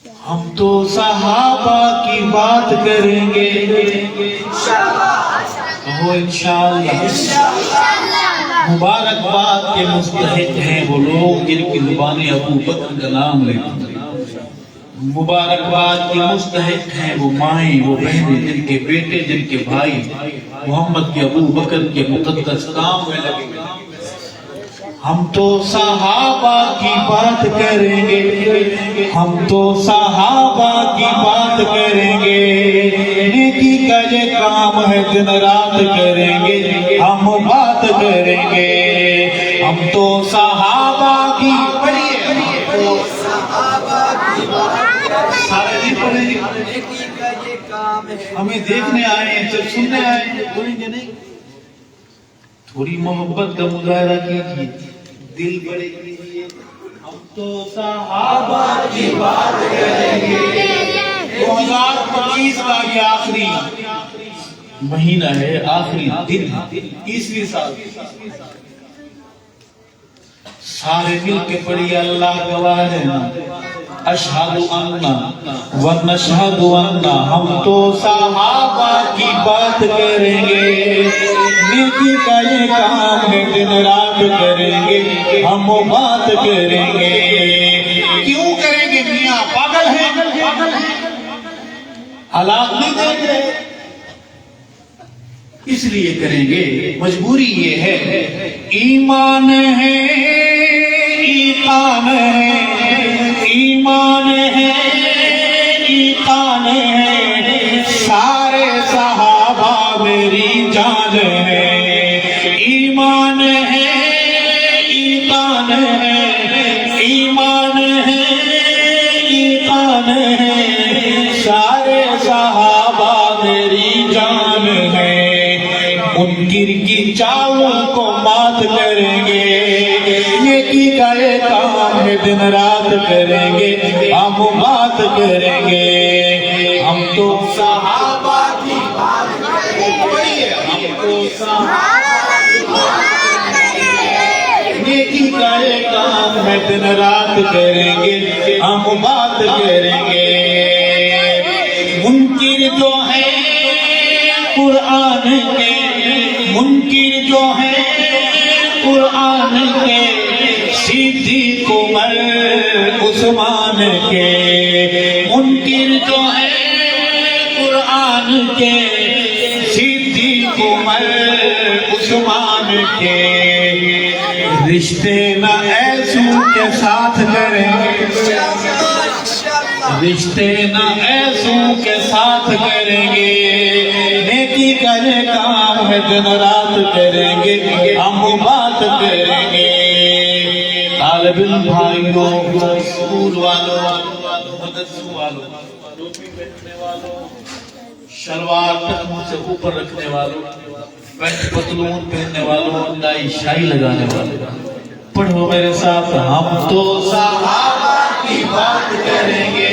ہم تو صحابہ کی بات کریں گے وہ انشاءاللہ مبارکباد کے مستحق ہیں وہ لوگ جن کی زبانیں ابو بکر کا نام لیتے ہیں، مبارکباد کی مستحق ہیں وہ مائیں وہ بہنیں جن کے بیٹے جن کے بھائی محمد کے ابو بکر کے مقدس کام میں لگے ہوئے ہیں۔ ہم تو صحابہ کی بات کریں گے، ہم تو صحابہ کی بات کریں گے، نیکی کا یہ کام ہے دن رات کریں گے، ہم بات کریں گے، ہم تو صحابہ کی سارے نہیں پڑھیں گے، ہمیں دیکھنے آئے ہیں جب سننے آئے ہیں بولیں گے نہیں، تھوڑی محبت کا مظاہرہ کیجیے، دل بڑے کیجیے، ہم تو صحابہ کی بات کریں گے۔ 2025 کا یہ آخری مہینہ ہے، آخری دن، 21ویں سال، سارے مل کے پڑھیے اللہ گواہ ہے اشہد ان و نشہد ان، ہم تو صحابہ کی بات کریں گے، نیکی کا یہ کام ہے دن رات کریں گے، ہم بات کریں گے۔ کیوں کریں گے میاں؟ پاگل ہیں، حالات نہیں دیکھ رہے، اس لیے کریں گے، مجبوری یہ ہے، ایمان ہے ایقان ہے، ایمان ہے ایقان ہے، سارے صحابہ میری جان ہے، ایمان ہے ایقان ہے، ایمان ہے ایقان ہے، سارے صحابہ میری جان ہے، منکر کی چالوں کو مات کریں گے، نیکی کا یہ کام ہے دن رات کریں گے، ہم بات کریں گے، ہم تو صحابہ کی بات کریں گے، ہم تو صحابہ کی بات کریں گے، نیکی کا یہ کام ہے دن رات کریں گے، ہم بات کریں گے۔ منکر جو ہے قرآن کے، منکر جو ہے قرآن کے، صدیق عمر عثمان کے، منکر جو ہے قرآن کے، صدیق عمر عثمان کے، رشتے نہ ایسوں کے ساتھ کریں گے، رشتے نہ ایسوں کے ساتھ کریں گے، نیکی کا یہ کام ہے دن رات کریں گے، ہم بات کریں گے۔ طالب علم بھائیوں، اسکول والوں، مدرسوں والوں، ٹوپی پہننے والوں، شلوار ٹخنوں سے اوپر رکھنے والوں، پینٹ پتلون پہننے والوں، ٹائی شائی لگانے والوں، پڑھو میرے ساتھ، ہم تو صحابہ کی بات کریں گے،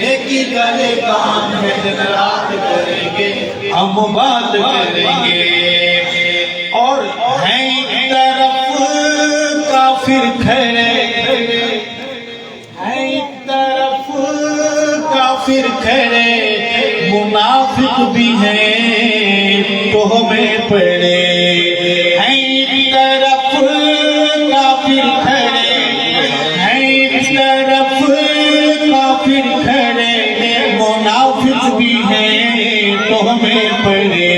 نیکی کا یہ کام ہے دن رات کریں گے، ہم بات کریں گے۔ اور ہیں ایک طرف کافر کھڑے، ہیں ایک طرف کافر کھڑے، منافق بھی ہیں تہمیں پڑے، ہیں ایک طرف کافر کھڑے، ہیں ایک طرف کافر کھڑے، منافق بھی ہیں تہمیں پڑے،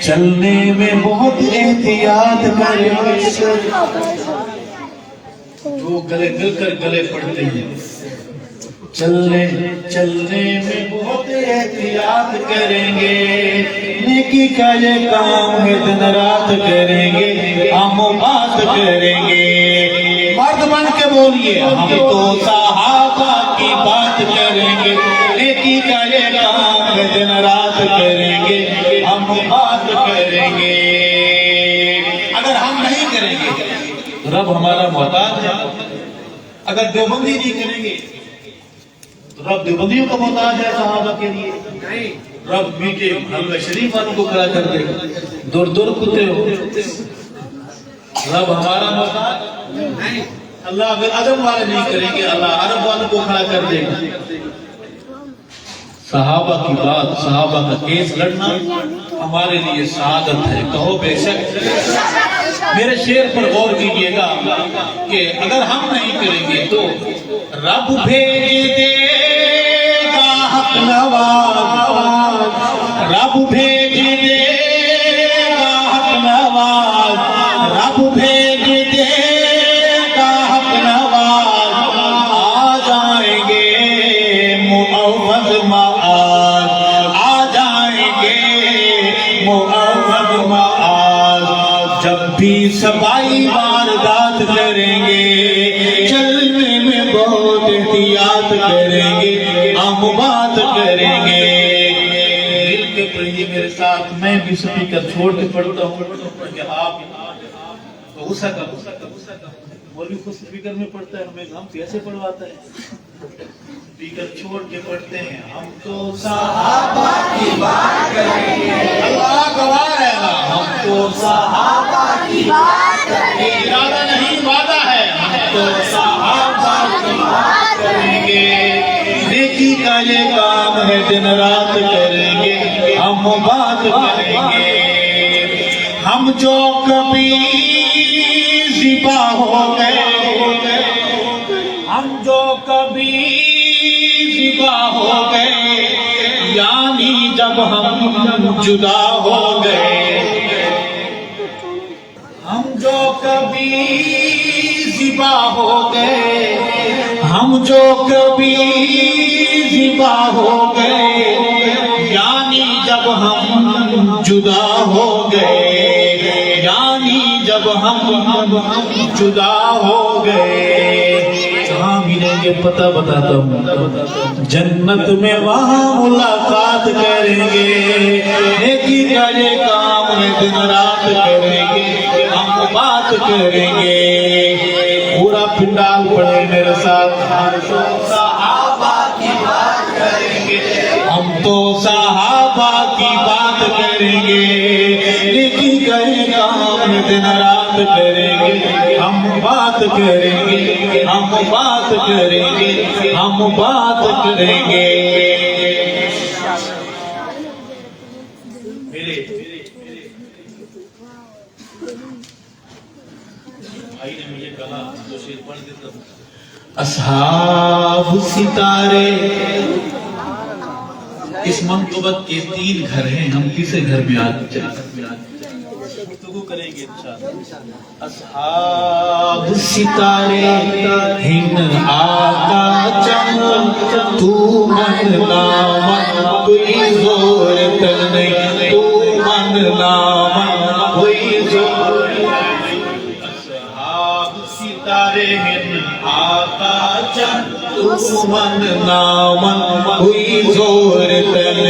چلنے میں بہت احتیاط کریں، جو گلے مل کر گلے پڑتے ہیں، چلنے میں بہت احتیاط کریں گے، نیکی کا یہ کام ہے دن رات کریں گے، ہم بات کریں گے۔ مرد بن کے بولیے، ہم تو صحابہ کی بات کریں گے، نیکی کا یہ کام ہے دن رات کریں گے، ہم بات کریں گے۔ اگر ہم نہیں کریں گے رب ہمارا محتاج ہے، اگر دیوبندی نہیں کریں گے تو رب دیوبندیوں کا محتاج ہے صحابہ کے لیے، رب میٹھے حلوہ شریف والوں کو کھڑا کر دے، دور دور کتے ہو، رب ہمارا محتاج نہیں، اللہ اگر عدم والے نہیں کریں گے اللہ عرب والوں کو کھڑا کر دے گا. صحابہ کی بات، صحابہ کا کیس لڑنا ہمارے لیے سعادت ہے. کہو بے شک. میرے شعر پر غور کیجئے گا کہ اگر ہم نہیں کریں گے تو رب بھیج دے گا حق نواز، رب بھیج دے گا حق نواز، رب بھیج دے گا حق نواز. آ جائیں گے معوض معاذ، آ جائیں گے معوض معاذ. جب بھی صفائی واردات کریں گے چلنے میں بہت احتیاط کریں گے، ہم بات کریں گے. دل کے پڑھیے میرے ساتھ، میں بھی سپیکر چھوڑ کے پڑھتا ہوں کہ آپ غصہ کا مولوی خود سپیکر میں پڑھتا ہے، ہم کیسے پڑھواتا ہے؟ سپیکر چھوڑ کے پڑھتے ہیں. ہم تو صحابہ کی بات کریں گے، اللہ گواہ ہے نا، ہم تو صحابہ کی بات کریں گے. ارادہ نہیں وعدہ ہے، ہم تو صحابہ کی بات کریں گے. نیکی کا یہ کام ہے دن رات کریں گے، ہم بات کریں گے. ہم جو کبھی ذبح ہو گئے، ہم جو کبھی ذبح ہو گئے، یعنی جب ہم جدا ہو گئے، ہم جو کبھی ذبح ہو گئے، ہم جو کبھی ذبح ہو گئے، یعنی جب ہم جدا ہو گئے، یعنی جب ہم جدا ہو گئے. کہاں ملیں گے پتہ بتاتا ہوں، جنت میں وہاں ملاقات کریں گے. نیکی کا یہ کام ہے دن رات کریں گے، ہم بات کریں گے. پورا پنڈال پڑھے میرے ساتھ. ہم تو صحابہ کی بات کریں گے، ہم تو صحابہ کی بات کریں گے. نیکی کا یہ کام ہے دن رات کریں گے، ہم بات کریں گے، ہم بات کریں گے، ہم بات کریں گے. میرے بھائی نے مجھے کہا تو شعر پڑھ دیتا ہوں. اصحاب ستارے، اس منقبت کے 3 گھر ہیں، ہم کسے گھر میں آج گفتگو کریں گے انشاءاللہ. اصحاب ستارے ہن آقا چمن، تو من نامن کوئی زور تن نہیں، تو من نامن کوئی زور نہیں. اصحاب ستارے ہن آقا چمن، تو من نامن کوئی زور تن